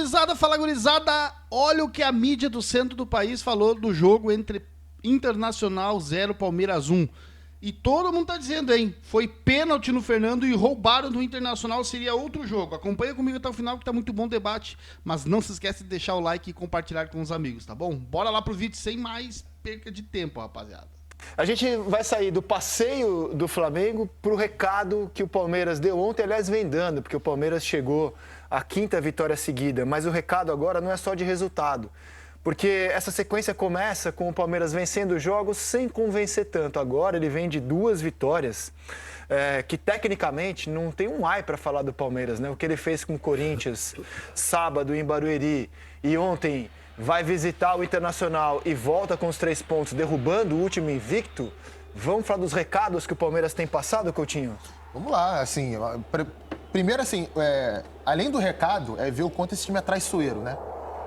Fala gurizada, olha o que a mídia do centro do país falou do jogo entre Internacional 0, Palmeiras 1. E todo mundo tá dizendo, hein, foi pênalti no Fernando e roubaram do Internacional, seria outro jogo. Acompanha comigo até o final que tá muito bom o debate, mas não se esquece de deixar o like e compartilhar com os amigos, tá bom? Bora lá pro vídeo sem mais perca de tempo, rapaziada. A gente vai sair do passeio do Flamengo pro recado que o Palmeiras deu ontem, aliás, vem dando, porque o Palmeiras chegou à 5ª vitória seguida, mas o recado agora não é só de resultado. Porque essa sequência começa com o Palmeiras vencendo jogos sem convencer tanto. Agora ele vem de 2 vitórias, que tecnicamente não tem um ai para falar do Palmeiras, né? O que ele fez com o Corinthians sábado em Barueri e ontem vai visitar o Internacional e volta com os 3 pontos, derrubando o último invicto. Vamos falar dos recados que o Palmeiras tem passado, Coutinho? Vamos lá, assim, primeiro assim, além do recado, é ver o quanto esse time é traiçoeiro, né?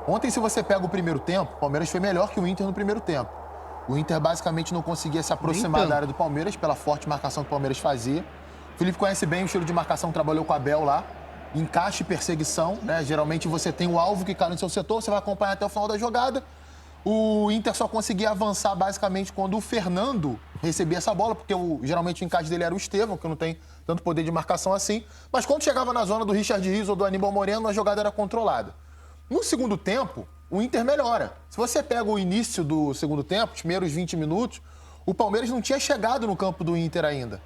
Ontem, se você pega o primeiro tempo, o Palmeiras foi melhor que o Inter no primeiro tempo. O Inter basicamente não conseguia se aproximar da área do Palmeiras pela forte marcação que o Palmeiras fazia. O Felipe conhece bem o estilo de marcação, trabalhou com o Abel lá. Encaixe e perseguição, né? Geralmente você tem o alvo que cai no seu setor, você vai acompanhar até o final da jogada. O Inter só conseguia avançar basicamente quando o Fernando recebia essa bola, porque geralmente o encaixe dele era o Estevão, que não tem tanto poder de marcação assim. Mas quando chegava na zona do Richard Rios ou do Aníbal Moreno, a jogada era controlada. No segundo tempo, o Inter melhora. Se você pega o início do segundo tempo, os primeiros 20 minutos, o Palmeiras não tinha chegado no campo do Inter ainda.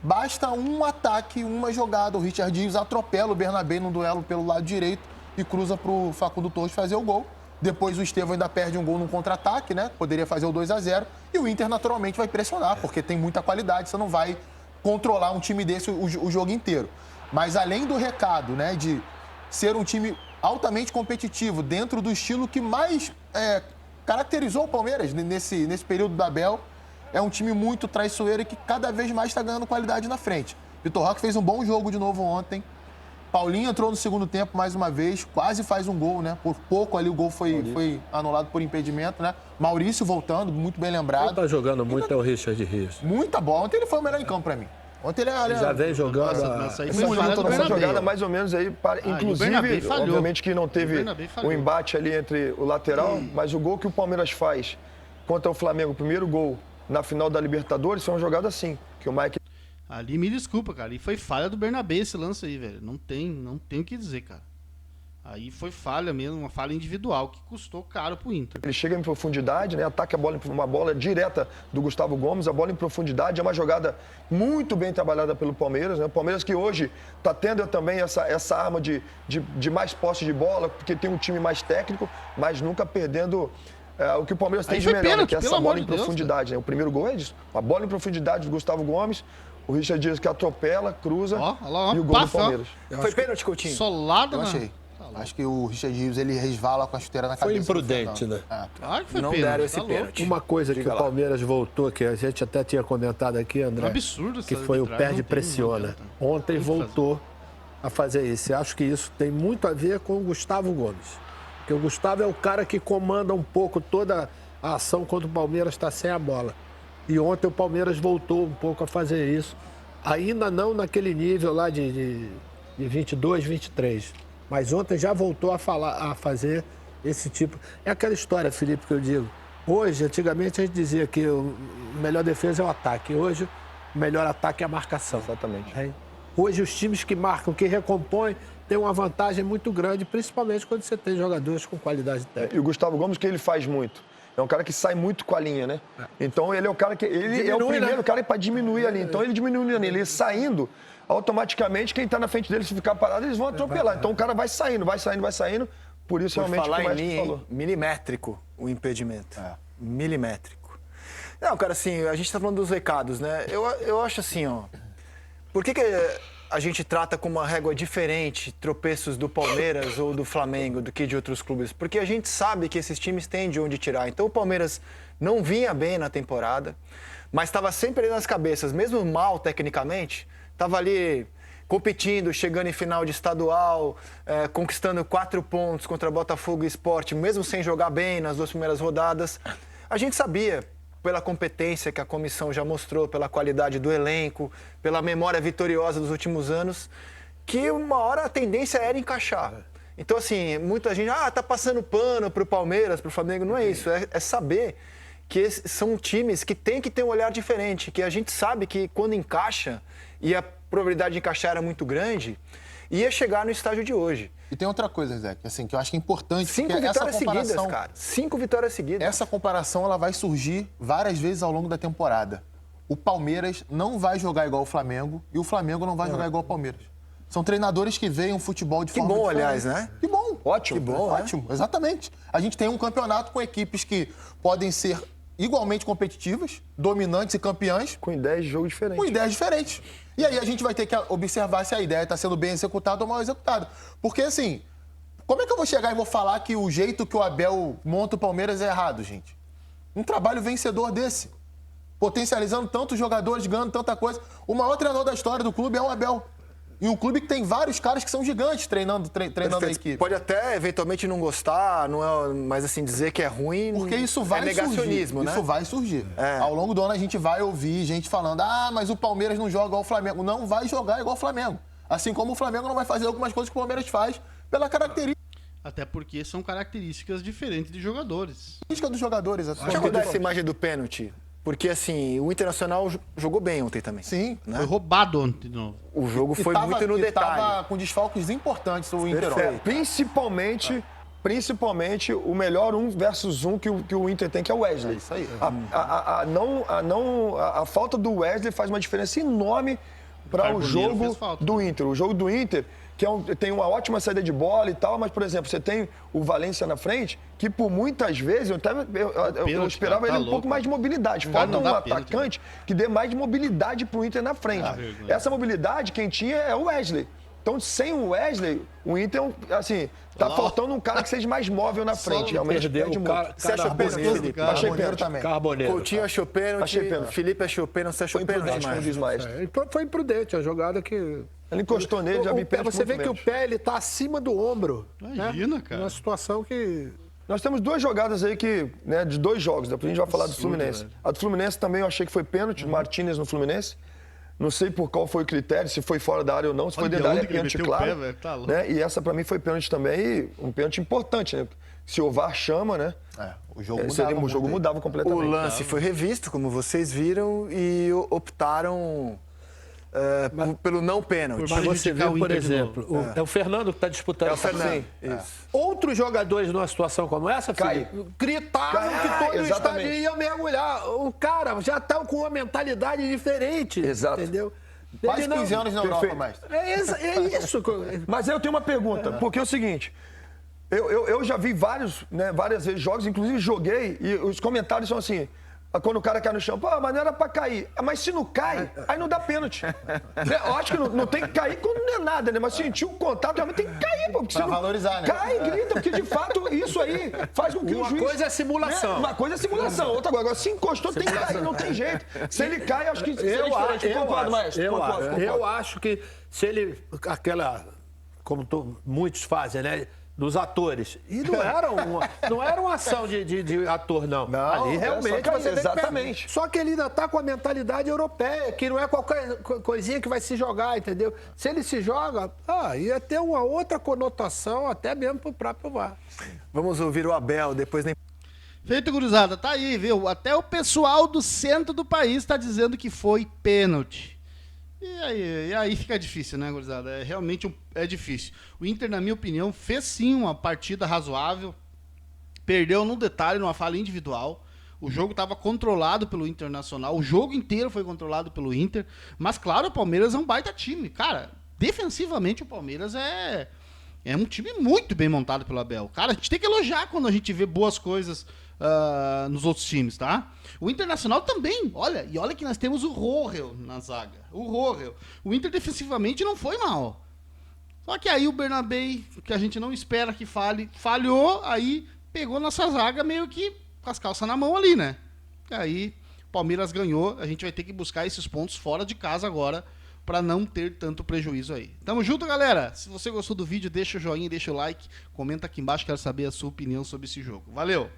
Basta um ataque, uma jogada. O Richard Rios atropela o Bernabé num duelo pelo lado direito e cruza para o Facundo Torres fazer o gol. Depois o Estevão ainda perde um gol num contra-ataque, né? Poderia fazer o 2-0. E o Inter naturalmente vai pressionar, porque tem muita qualidade. Você não vai controlar um time desse o jogo inteiro. Mas além do recado, né, de ser um time altamente competitivo, dentro do estilo que mais caracterizou o Palmeiras nesse período da Abel, é um time muito traiçoeiro e que cada vez mais está ganhando qualidade na frente. Vitor Roque fez um bom jogo de novo ontem. Paulinho entrou no segundo tempo mais uma vez, quase faz um gol, né? Por pouco ali o gol foi anulado por impedimento, né? Maurício voltando, muito bem lembrado. Quem tá jogando muito é o Richard Rios. Muita bola. Ontem ele foi o melhor em campo para mim. Ontem ele já vem jogando. Essa jogada mais ou menos aí, inclusive, obviamente que não teve o embate ali entre o lateral, mas o gol que o Palmeiras faz contra o Flamengo, o primeiro gol na final da Libertadores, foi uma jogada assim, que o Mike... Ali me desculpa, cara, e foi falha do Bernabé esse lance aí, velho. Não tem o que dizer, cara. Aí foi falha mesmo, uma falha individual que custou caro pro Inter. Ele chega em profundidade, né? Ataca a bola, uma bola direta do Gustavo Gomes, a bola em profundidade, é uma jogada muito bem trabalhada pelo Palmeiras, né? O Palmeiras que hoje está tendo também essa arma de mais posse de bola, porque tem um time mais técnico, mas nunca perdendo o que o Palmeiras tem de melhor, pênalti, que é essa bola em profundidade, né? O primeiro gol é disso, a bola em profundidade do Gustavo Gomes, o Richard Dias que atropela, cruza e o gol do Palmeiras. Foi pênalti, Coutinho? Solado, eu achei. Acho que o Richard Rios, ele resvala com a chuteira na cabeça. Foi imprudente, né? Claro que foi não pênalti, deram esse pênalti. Uma coisa que o Palmeiras voltou, que a gente até tinha comentado aqui, André, um absurdo que foi o perde-pressiona. Ontem voltou a fazer isso. Eu acho que isso tem muito a ver com o Gustavo Gomes. Porque o Gustavo é o cara que comanda um pouco toda a ação quando o Palmeiras está sem a bola. E ontem o Palmeiras voltou um pouco a fazer isso. Ainda não naquele nível lá de 22, 23. Mas ontem já voltou a fazer esse tipo... É aquela história, Felipe, que eu digo. Hoje, antigamente, a gente dizia que a melhor defesa é o ataque. Hoje, o melhor ataque é a marcação. Exatamente. Hoje, os times que marcam, que recompõem, têm uma vantagem muito grande, principalmente quando você tem jogadores com qualidade técnica. E o Gustavo Gomes, que ele faz muito. É um cara que sai muito com a linha, né? Então, ele é o cara que... Ele é o primeiro cara para diminuir ali. Então, ele diminui ali. Ele saindo... automaticamente, quem está na frente dele, se ficar parado, eles vão atropelar. Então, o cara vai saindo. Por isso, realmente, falar o que mais em falou. Milimétrico o impedimento. Milimétrico. Não, cara, assim, a gente está falando dos recados, né? Eu acho assim, ó... Por que a gente trata com uma régua diferente tropeços do Palmeiras ou do Flamengo do que de outros clubes? Porque a gente sabe que esses times têm de onde tirar. Então, o Palmeiras não vinha bem na temporada, mas estava sempre ali nas cabeças, mesmo mal tecnicamente... Estava ali competindo, chegando em final de estadual, conquistando 4 pontos contra Botafogo e Sport, mesmo sem jogar bem nas 2 primeiras rodadas. A gente sabia, pela competência que a comissão já mostrou, pela qualidade do elenco, pela memória vitoriosa dos últimos anos, que uma hora a tendência era encaixar. Então, assim, muita gente, tá passando pano pro Palmeiras, pro Flamengo. Não é isso, é saber que são times que tem que ter um olhar diferente, que a gente sabe que quando encaixa, e a probabilidade de encaixar era muito grande, ia chegar no estágio de hoje. E tem outra coisa, Zé, que, assim, que eu acho que é importante. 5 porque vitórias essa comparação, seguidas, cara. 5 vitórias seguidas. Essa comparação ela vai surgir várias vezes ao longo da temporada. O Palmeiras não vai jogar igual o Flamengo e o Flamengo não vai jogar igual o Palmeiras. São treinadores que veem um futebol de Que forma bom, diferente. aliás, né? Que bom. Ótimo. Que bom, Ótimo, exatamente. A gente tem um campeonato com equipes que podem ser igualmente competitivas, dominantes e campeãs, Com ideias de jogo diferentes. com ideias diferentes. E aí a gente vai ter que observar se a ideia está sendo bem executada ou mal executada. Porque, assim, como é que eu vou chegar e vou falar que o jeito que o Abel monta o Palmeiras é errado, gente? Um trabalho vencedor desse, potencializando tantos jogadores, ganhando tanta coisa. O maior treinador da história do clube é o Abel. E um clube que tem vários caras que são gigantes treinando a equipe. Pode até, eventualmente, não gostar, não é, mas assim, dizer que é ruim Porque isso vai é negacionismo, surgir. né? Isso vai surgir. É. Ao longo do ano a gente vai ouvir gente falando: mas o Palmeiras não joga igual o Flamengo. Não vai jogar igual o Flamengo. Assim como o Flamengo não vai fazer algumas coisas que o Palmeiras faz pela característica Até porque são características diferentes de jogadores. dos jogadores. Deixa eu mudar essa imagem do pênalti. Porque, assim, o Internacional jogou bem ontem também. Sim. Né? Foi roubado ontem de novo. O jogo E foi muito no detalhe. Tava com desfalques importantes o Inter. Perfeito. Principalmente o melhor 1 versus 1 que o Inter tem, que é o Wesley. Isso aí. A falta do Wesley faz uma diferença enorme para o Carboneiro jogo fez falta. do Inter. O jogo do Inter, que tem uma ótima saída de bola e tal, mas, por exemplo, você tem o Valência na frente, que por muitas vezes eu esperava cara, tá ele um louco. pouco mais de mobilidade. Cara, Falta não um dá pênalti, atacante que dê mais de mobilidade pro Inter na frente. Essa mobilidade, quem tinha é o Wesley. Então, sem o Wesley, o Inter, assim, tá faltando um cara que seja mais móvel na frente. Realmente, Perdeu perde o muito. Você achou pênalti, Felipe? Achei Carboneiro pênalti. também. Carboneiro. Coutinho achou pênalti, Achei pênalti. Felipe achou pênalti, você achou Foi pênalti imprudente, como demais. diz o maestro. Foi imprudente, a jogada que... Ele encostou nele, já vi pênalti Você vê muito que o menos. pé ele tá acima do ombro. Imagina, cara. Uma situação que... Nós temos 2 jogadas aí que, né, de 2 jogos, depois a gente vai falar do Fluminense. velho. A do Fluminense também eu achei que foi pênalti, Martínez no Fluminense. Não sei por qual foi o critério, se foi fora da área ou não, se foi Olha dentro da área, onde que ele pênalti, meteu o claro. pé, velho, tá louco. Né? E essa pra mim foi pênalti também, e um pênalti importante, né? Se o VAR chama, né? O jogo O jogo mudava O completamente. lance foi revisto, como vocês viram, e optaram pelo não pênalti. Por Mas você prejudicar vê, o por Inter de exemplo, é o Fernando que está disputando. É o Fernando. Sim. Isso. Outros jogadores numa situação como essa, Cai. Felipe, gritavam Cai, que todo o exatamente. estádio ia mergulhar. O cara já está com uma mentalidade diferente. Exato. Entendeu? Quase Ele não- 15 anos na Europa, Perfeito. maestro. É isso. Mas eu tenho uma pergunta, porque é o seguinte, eu já vi várias vezes jogos, inclusive joguei, e os comentários são assim, quando o cara cai no chão, pô, mas não era pra cair. Mas se não cai, aí não dá pênalti. Eu acho que não tem que cair quando não é nada, né? Mas sentir o contato, realmente tem que cair, pô. Porque Pra se não valorizar, né? cai, grita, porque de fato isso aí faz com que o Uma juiz... coisa é simulação. Uma coisa é simulação, outra coisa. Agora, se encostou, tem que cair, não tem jeito. Se ele cai, acho que seria diferente. Concordo, maestro. Concordo. Eu acho que se ele. Como muitos fazem, né? Dos atores. E não era uma ação de ator, não. Não, Ali é realmente só cair, você tem que exatamente. pegar. Só que ele ainda tá com a mentalidade europeia, que não é qualquer coisinha que vai se jogar, entendeu? Se ele se joga, ia ter uma outra conotação, até mesmo pro próprio VAR. Vamos ouvir o Abel depois da Feito, gurizada, tá aí, viu? Até o pessoal do centro do país tá dizendo que foi pênalti. E aí fica difícil, né, gurizada? É realmente é difícil. O Inter, na minha opinião, fez sim uma partida razoável. Perdeu num detalhe, numa falha individual. O jogo estava controlado pelo Internacional. O jogo inteiro foi controlado pelo Inter. Mas, claro, o Palmeiras é um baita time. Cara, defensivamente o Palmeiras é um time muito bem montado pelo Abel. Cara, a gente tem que elogiar quando a gente vê boas coisas nos outros times, tá? O Internacional também, olha que nós temos o Rohel na zaga. O Rohel. O Inter defensivamente não foi mal. Só que aí o Bernabei, que a gente não espera que falhou, aí pegou nossa zaga meio que com as calças na mão ali, né? Aí o Palmeiras ganhou, a gente vai ter que buscar esses pontos fora de casa agora, para não ter tanto prejuízo aí. Tamo junto, galera. Se você gostou do vídeo, deixa o joinha, deixa o like, comenta aqui embaixo, quero saber a sua opinião sobre esse jogo. Valeu!